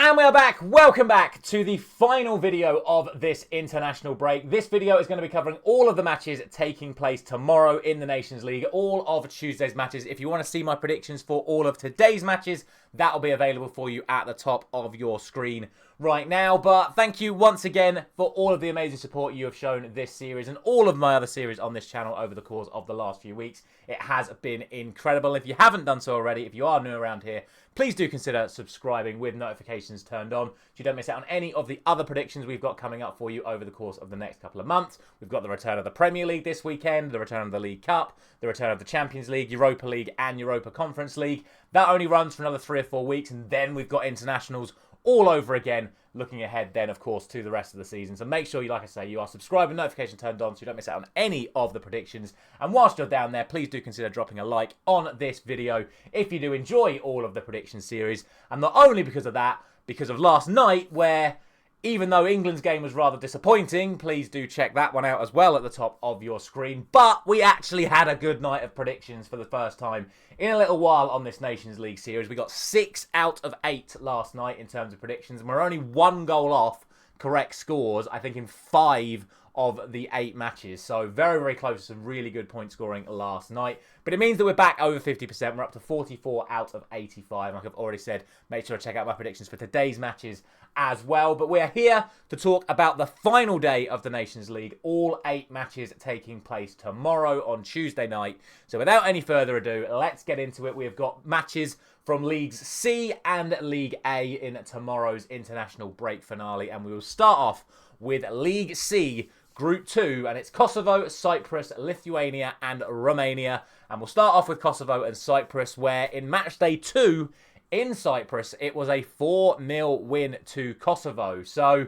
And we are back. Welcome back to the final video of this international break. This video is going to be covering all of the matches taking place tomorrow in the Nations League, all of Tuesday's matches. If you want to see my predictions for all of today's matches, that will be available for you at the top of your screen right now. But thank you once again for all of the amazing support you have shown this series and all of my other series on this channel over the course of the last few weeks. It has been incredible. If you haven't done so already, if you are new around here, please do consider subscribing with notifications turned on so you don't miss out on any of the other predictions we've got coming up for you over the course of the next couple of months. We've got the return of the Premier League this weekend, the return of the League Cup, the return of the Champions League, Europa League and Europa Conference League. That only runs for another 3 or 4 weeks, and then we've got internationals all over again, looking ahead then, of course, to the rest of the season. So make sure you, like I say, you are subscribed and notification turned on so you don't miss out on any of the predictions. And whilst you're down there, please do consider dropping a like on this video if you do enjoy all of the prediction series. And not only because of that, because of last night, where even though England's game was rather disappointing, please do check that one out as well at the top of your screen. But we actually had a good night of predictions for the first time in a little while on this Nations League series. We got 6 out of 8 last night in terms of predictions, and we're only 1 goal off correct scores, I think, in 5 of the 8 matches. So very, very close to some really good point scoring last night. But it means that we're back over 50%. We're up to 44 out of 85. Like I've already said, make sure to check out my predictions for today's matches as well. But we're here to talk about the final day of the Nations League. All 8 matches taking place tomorrow on Tuesday night. So without any further ado, let's get into it. We have got matches from Leagues C and League A in tomorrow's international break finale. And we will start off with League C, Group 2, and it's Kosovo, Cyprus, Lithuania and Romania. And we'll start off with Kosovo and Cyprus, where in Matchday 2 in Cyprus, it was a 4-0 win to Kosovo. So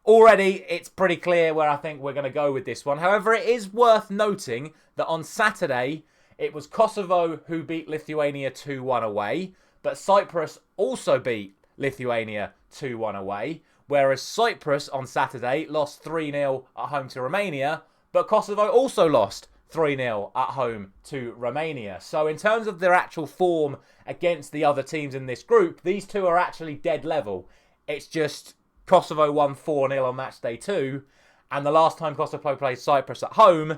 already it's pretty clear where I think we're going to go with this one. However, it is worth noting that on Saturday, it was Kosovo who beat Lithuania 2-1 away, but Cyprus also beat Lithuania 2-1 away. Whereas Cyprus on Saturday lost 3-0 at home to Romania, but Kosovo also lost 3-0 at home to Romania. So in terms of their actual form against the other teams in this group, these two are actually dead level. It's just Kosovo won 4-0 on matchday 2, and the last time Kosovo played Cyprus at home,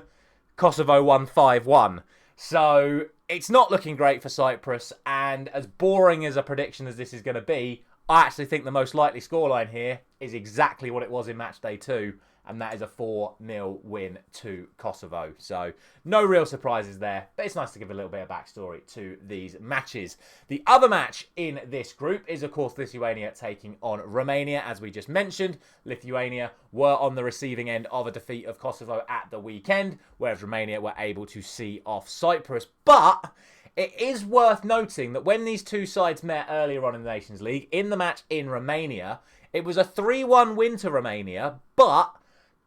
Kosovo won 5-1. So it's not looking great for Cyprus, and as boring as a prediction as this is going to be, I actually think the most likely scoreline here is exactly what it was in matchday 2, and that is a 4-0 win to Kosovo. So no real surprises there, but it's nice to give a little bit of backstory to these matches. The other match in this group is, of course, Lithuania taking on Romania. As we just mentioned, Lithuania were on the receiving end of a defeat of Kosovo at the weekend, whereas Romania were able to see off Cyprus. But it is worth noting that when these two sides met earlier on in the Nations League, in the match in Romania, it was a 3-1 win to Romania, but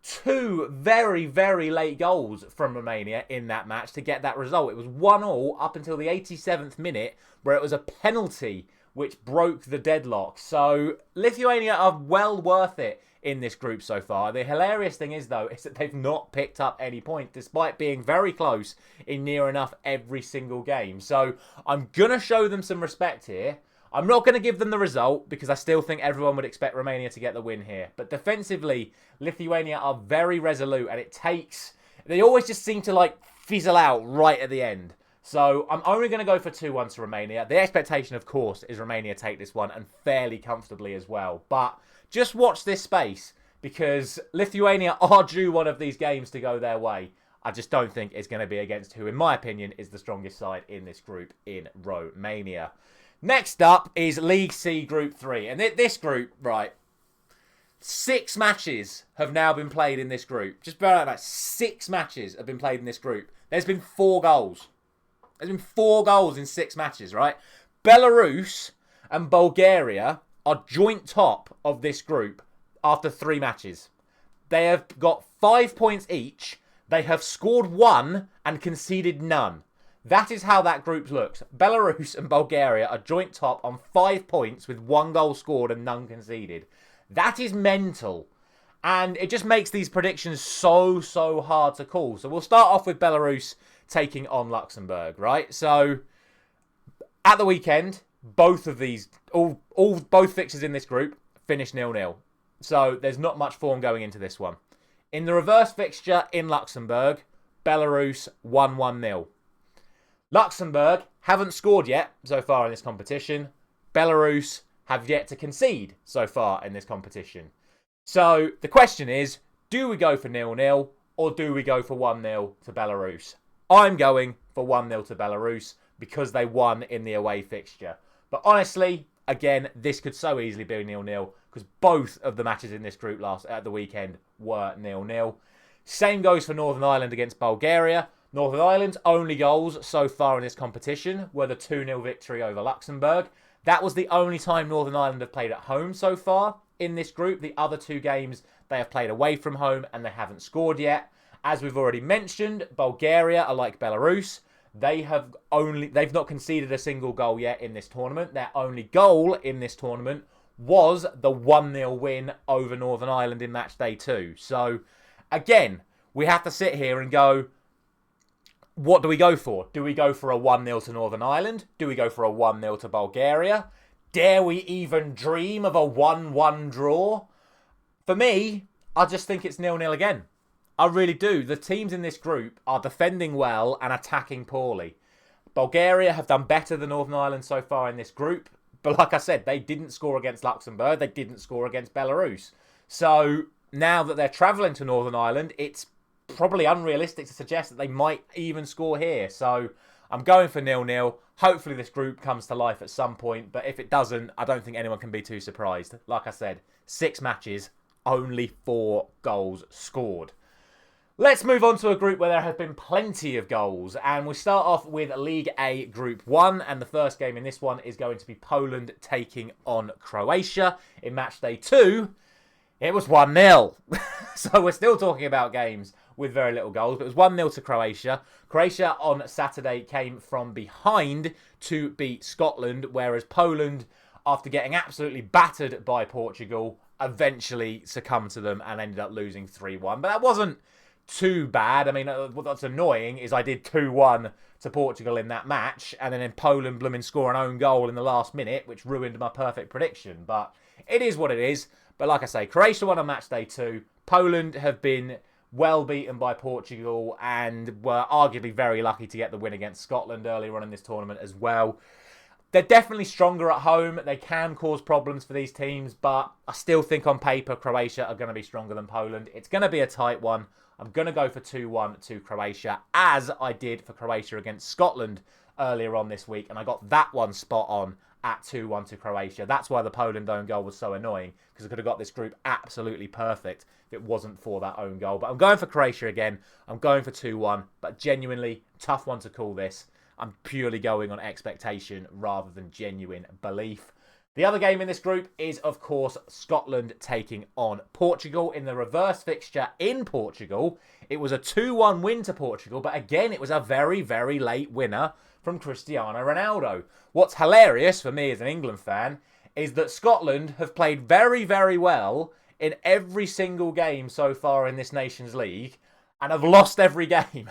2 very, very late goals from Romania in that match to get that result. It was 1-1 up until the 87th minute, where it was a penalty which broke the deadlock. So Lithuania are well worth it in this group so far. The hilarious thing is, though, is that they've not picked up any points, despite being very close in near enough every single game. So I'm going to show them some respect here. I'm not going to give them the result because I still think everyone would expect Romania to get the win here. But defensively, Lithuania are very resolute, and they always just seem to fizzle out right at the end. So I'm only going to go for 2-1 to Romania. The expectation, of course, is Romania take this one, and fairly comfortably as well. But just watch this space, because Lithuania are due one of these games to go their way. I just don't think it's going to be against who, in my opinion, is the strongest side in this group in Romania. Next up is League C Group 3. And this group, right, 6 matches have now been played in this group. Just bear that, 6 matches have been played in this group. There's been 4 goals. There's been 4 goals in 6 matches, right? Belarus and Bulgaria are joint top of this group after 3 matches. They have got 5 points each. They have scored 1 and conceded none. That is how that group looks. Belarus and Bulgaria are joint top on 5 points with 1 goal scored and none conceded. That is mental. And it just makes these predictions so hard to call. So we'll start off with Belarus taking on Luxembourg, right? So at the weekend, both of these, both fixtures in this group finish 0-0. So there's not much form going into this one. In the reverse fixture in Luxembourg, Belarus 1-1-0. Luxembourg haven't scored yet so far in this competition. Belarus have yet to concede so far in this competition. So the question is, do we go for 0-0 or do we go for 1-0 to Belarus? I'm going for 1-0 to Belarus because they won in the away fixture. But honestly, again, this could so easily be 0-0 because both of the matches in this group at the weekend were 0-0. Same goes for Northern Ireland against Bulgaria. Northern Ireland's only goals so far in this competition were the 2-0 victory over Luxembourg. That was the only time Northern Ireland have played at home so far in this group. The other two games they have played away from home and they haven't scored yet. As we've already mentioned, Bulgaria are like Belarus. They've not conceded a single goal yet in this tournament. Their only goal in this tournament was the 1-0 win over Northern Ireland in Matchday 2. So, again, we have to sit here and go, what do we go for? Do we go for a 1-0 to Northern Ireland? Do we go for a 1-0 to Bulgaria? Dare we even dream of a 1-1 draw? For me, I just think it's 0-0 again. I really do. The teams in this group are defending well and attacking poorly. Bulgaria have done better than Northern Ireland so far in this group. But like I said, they didn't score against Luxembourg. They didn't score against Belarus. So now that they're travelling to Northern Ireland, it's probably unrealistic to suggest that they might even score here. So I'm going for 0-0. Hopefully this group comes to life at some point. But if it doesn't, I don't think anyone can be too surprised. Like I said, 6 matches, only 4 goals scored. Let's move on to a group where there have been plenty of goals. And we start off with League A Group 1. And the first game in this one is going to be Poland taking on Croatia. In Matchday 2, it was 1-0. So we're still talking about games with very little goals. But it was 1-0 to Croatia. Croatia on Saturday came from behind to beat Scotland. Whereas Poland, after getting absolutely battered by Portugal, eventually succumbed to them and ended up losing 3-1. But that wasn't too bad. I mean, what's annoying is I did 2-1 to Portugal in that match, and then in Poland blooming score an own goal in the last minute, which ruined my perfect prediction. But it is what it is. But like I say, Croatia won on Matchday 2. Poland have been well beaten by Portugal and were arguably very lucky to get the win against Scotland earlier on in this tournament as well. They're definitely stronger at home. They can cause problems for these teams, but I still think on paper Croatia are going to be stronger than Poland. It's going to be a tight one. I'm going to go for 2-1 to Croatia, as I did for Croatia against Scotland earlier on this week. And I got that one spot on at 2-1 to Croatia. That's why the Poland own goal was so annoying, because I could have got this group absolutely perfect if it wasn't for that own goal. But I'm going for Croatia again. I'm going for 2-1, but genuinely tough one to call this. I'm purely going on expectation rather than genuine belief. The other game in this group is, of course, Scotland taking on Portugal. In the reverse fixture in Portugal, it was a 2-1 win to Portugal, but again, it was a very, very late winner from Cristiano Ronaldo. What's hilarious for me as an England fan is that Scotland have played very, very well in every single game so far in this Nations League and have lost every game,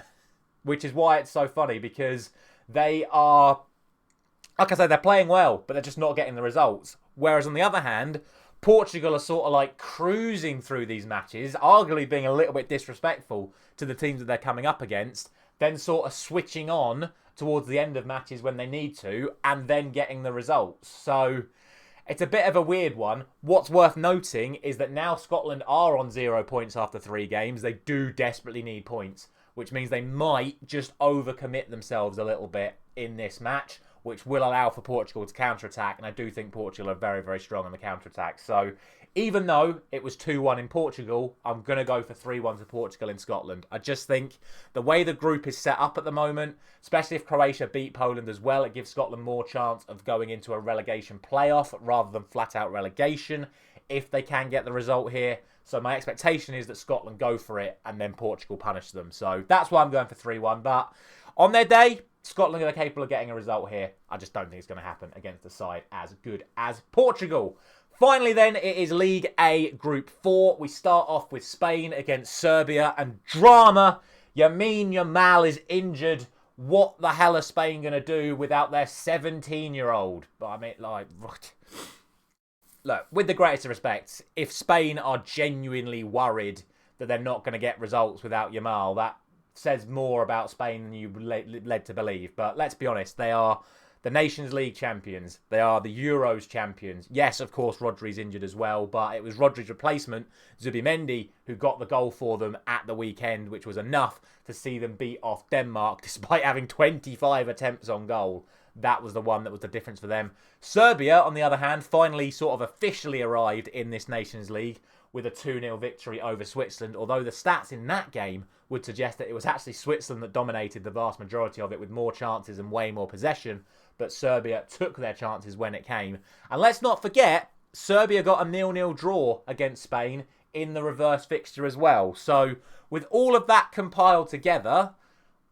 which is why it's so funny, because they are, like I said, they're playing well, but they're just not getting the results. Whereas on the other hand, Portugal are sort of like cruising through these matches, arguably being a little bit disrespectful to the teams that they're coming up against, then sort of switching on towards the end of matches when they need to, and then getting the results. So it's a bit of a weird one. What's worth noting is that now Scotland are on 0 points after 3 games. They do desperately need points, which means they might just overcommit themselves a little bit in this match, which will allow for Portugal to counter-attack. And I do think Portugal are very, very strong on the counter-attack. So even though it was 2-1 in Portugal, I'm going to go for 3-1 to Portugal in Scotland. I just think the way the group is set up at the moment, especially if Croatia beat Poland as well, it gives Scotland more chance of going into a relegation playoff rather than flat-out relegation if they can get the result here. So my expectation is that Scotland go for it and then Portugal punish them. So that's why I'm going for 3-1. But on their day, Scotland are capable of getting a result here. I just don't think it's going to happen against a side as good as Portugal. Finally then, it is League A Group 4. We start off with Spain against Serbia, and drama. Lamine Yamal is injured what the hell are Spain going to do without their 17-year-old? But I mean, like, look, with the greatest of respects, if Spain are genuinely worried that they're not going to get results without Yamal, that says more about Spain than you led to believe. But let's be honest, they are the Nations League champions. They are the Euros champions. Yes, of course, Rodri's injured as well, but it was Rodri's replacement, Zubimendi, who got the goal for them at the weekend, which was enough to see them beat off Denmark despite having 25 attempts on goal. That was the one that was the difference for them. Serbia, on the other hand, finally sort of officially arrived in this Nations League with a 2-0 victory over Switzerland, although the stats in that game would suggest that it was actually Switzerland that dominated the vast majority of it with more chances and way more possession, but Serbia took their chances when it came. And let's not forget, Serbia got a 0-0 draw against Spain in the reverse fixture as well. So with all of that compiled together,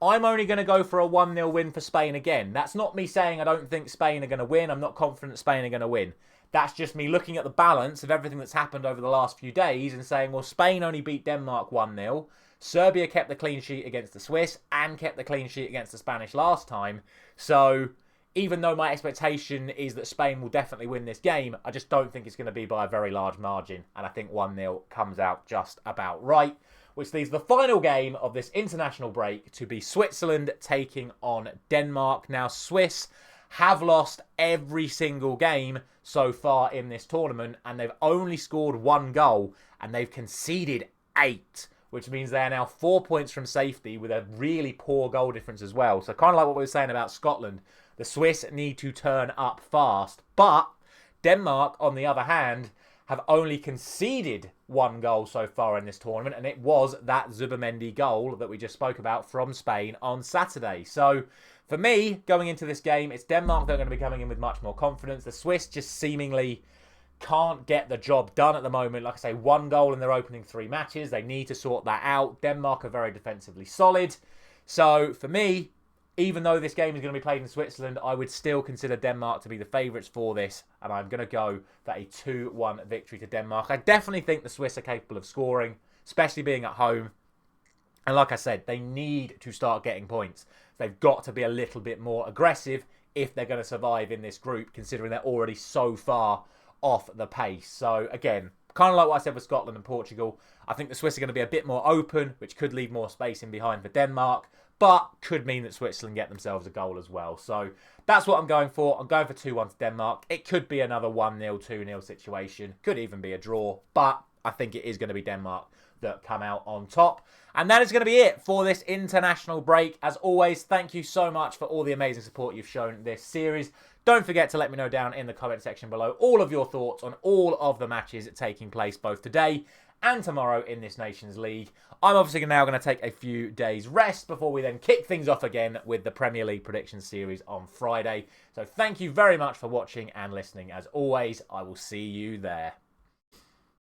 I'm only going to go for a 1-0 win for Spain again. That's not me saying I don't think Spain are going to win. I'm not confident Spain are going to win. That's just me looking at the balance of everything that's happened over the last few days and saying, well, Spain only beat Denmark 1-0. Serbia kept the clean sheet against the Swiss and kept the clean sheet against the Spanish last time. So even though my expectation is that Spain will definitely win this game, I just don't think it's going to be by a very large margin. And I think 1-0 comes out just about right, which leaves the final game of this international break to be Switzerland taking on Denmark. Now, Swiss have lost every single game so far in this tournament, and they've only scored 1 goal, and they've conceded 8, which means they are now 4 points from safety with a really poor goal difference as well. So kind of like what we were saying about Scotland, the Swiss need to turn up fast, but Denmark, on the other hand, have only conceded 1 goal so far in this tournament, and it was that Zubimendi goal that we just spoke about from Spain on Saturday. So for me, going into this game, it's Denmark that are going to be coming in with much more confidence. The Swiss just seemingly can't get the job done at the moment. Like I say, 1 goal in their opening 3 matches. They need to sort that out. Denmark are very defensively solid. So for me, even though this game is going to be played in Switzerland, I would still consider Denmark to be the favourites for this, and I'm going to go for a 2-1 victory to Denmark. I definitely think the Swiss are capable of scoring, especially being at home. And like I said, they need to start getting points. They've got to be a little bit more aggressive if they're going to survive in this group, considering they're already so far off the pace. So again, kind of like what I said with Scotland and Portugal, I think the Swiss are going to be a bit more open, which could leave more space in behind for Denmark, but could mean that Switzerland get themselves a goal as well. So that's what I'm going for. I'm going for 2-1 to Denmark. It could be another 1-0, 2-0 situation. Could even be a draw, but I think it is going to be Denmark that come out on top. And that is going to be it for this international break. As always, thank you so much for all the amazing support you've shown this series. Don't forget to let me know down in the comment section below all of your thoughts on all of the matches taking place both today and tomorrow in this Nations League. I'm obviously now going to take a few days rest before we then kick things off again with the Premier League Predictions series on Friday. So thank you very much for watching and listening. As always, I will see you there.